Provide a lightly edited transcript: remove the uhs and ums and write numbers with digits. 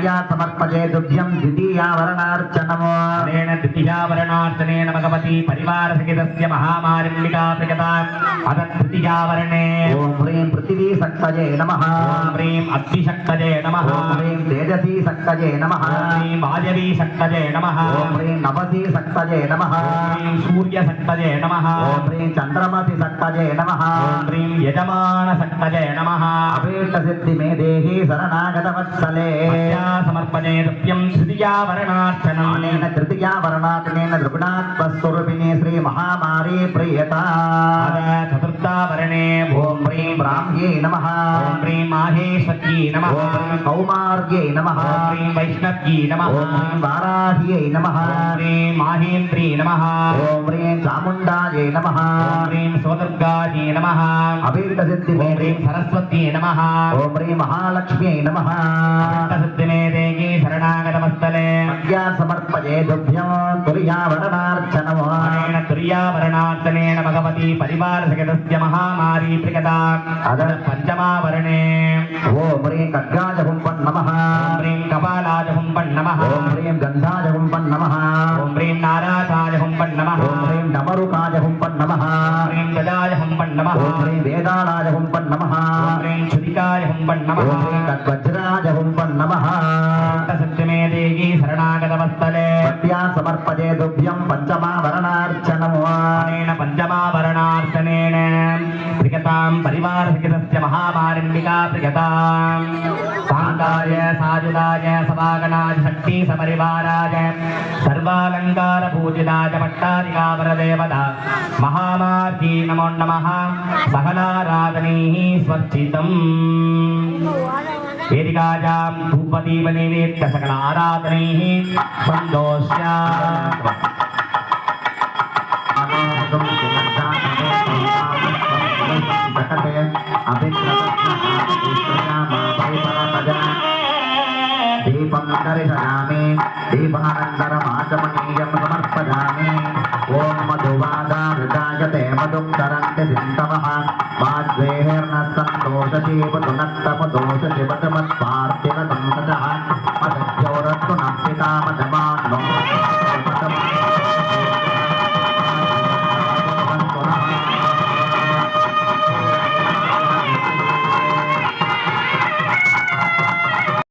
मया समर्पये तुभ्यं द्वितीयावरणार्चनम् अनेन द्वितीयावरणार्चनेन भगवती परिवारसहितस्य महामारिम्बिका प्रकटा अथ तृतीयावरणे ॐ ह्रीं पृथिवी शक्तये नमः ॐ ह्रीं अग्निशक्तये नमः ॐ ह्रीं तेजसी शक्तये नमः ॐ ह्रीं वायवी शक्तये नमः ॐ ह्रीं नभसी शक्तये नमः ॐ ह्रीं सूर्यशक्तये नमः ॐ ह्रीं चन्द्रमसि शक्तये नमः ॐ ह्रीं यजमानशक्तये नमः अभीष्टसिद्धि मे देहि शरणागतवत्सले मया समर्पणे तुभ्यं तृतीयावरणार्चनम् अनेन तृतीयावरणार्चनेन द्रुगुणात्मस्वरूपिणी श्री महामारी प्रियता चतुर्थावरणे ॐ ह्रीं ब्राह्म्यै नमः ॐ ह्रीं माहेश्वर्यै नमः ॐ ह्रीं कौमार्यै नमः ॐ ह्रीं वैष्णव्यै नमः ॐ ह्रीं वाराह्यै नमः ॐ ह्रीं माहेन्द्री नमः ॐ ह्रीं चामुण्डायै नमः ॐ ह्रीं स्वदुर्गायै नमः अभीष्टसिद्धि मे ॐ ह्रीं सरस्वत्यै नमः ॐ ह्रीं महालक्ष्म्यै नमः अष्टसिद्धिमे देगी शरणागतमस्तले मया समर्पये तुभ्यं तुर्यावरणार्चनम् अनेन तुर्यावरणार्चनेन भगवती परिवारसहितस्य महामारी प्रकटा अदर पञ्चमावरणे ॐ ह्रीं खड्गाय हुम्पन् नमः ॐ ह्रीं कपालाय हुम्पन् नमः ॐ ह्रीं गन्धाय हुम्पन् नमः ॐ ह्रीं नारासाय हुम्पन् नमः ॐ ह्रीं डमरुकाय हुम्पन् नमः ॐ ह्रीं गदाय हुम्पन् नमः ॐ ह्रीं वेदालाय हुम्पन् नमः ॐ ह्रीं छुरिकाय हुम्पन् नमः ॐ ह्रीं वज्राय हुम्पन् नमः सत्यमे देगी शरणागतमस्तले मया समर्पये तुभ्यं पञ्चमावरणार्चनम् अनेन पञ्चमावरणार्चनेन प्रकटां परिवारसहितस्य महामारिम्बिका प्रकटां साङ्गाय सायुधाय सवागणाय शक्ति सपरिवाराय सर्वालङ्कारपूजिताय पट्टाधिकावरदेवता महामार्गी नमो नमः सकलाराधनैः स्वच्छितम् वेदिकायां धूपदीपनिवेद्य सकल आराधनैः सन्तोष्य दीपं दर्शयामि दीपानन्तरमाचमनीयं समर्पयामि ॐ मधुवादामृतायते मधुं तरन्ति सिन्धवः वाग्वेर्नस्तन्तोषशीवतुनक्तपदोषशिवतमत्पार्थिवतं सचः मदज्योरस्तु नः पिता मदमा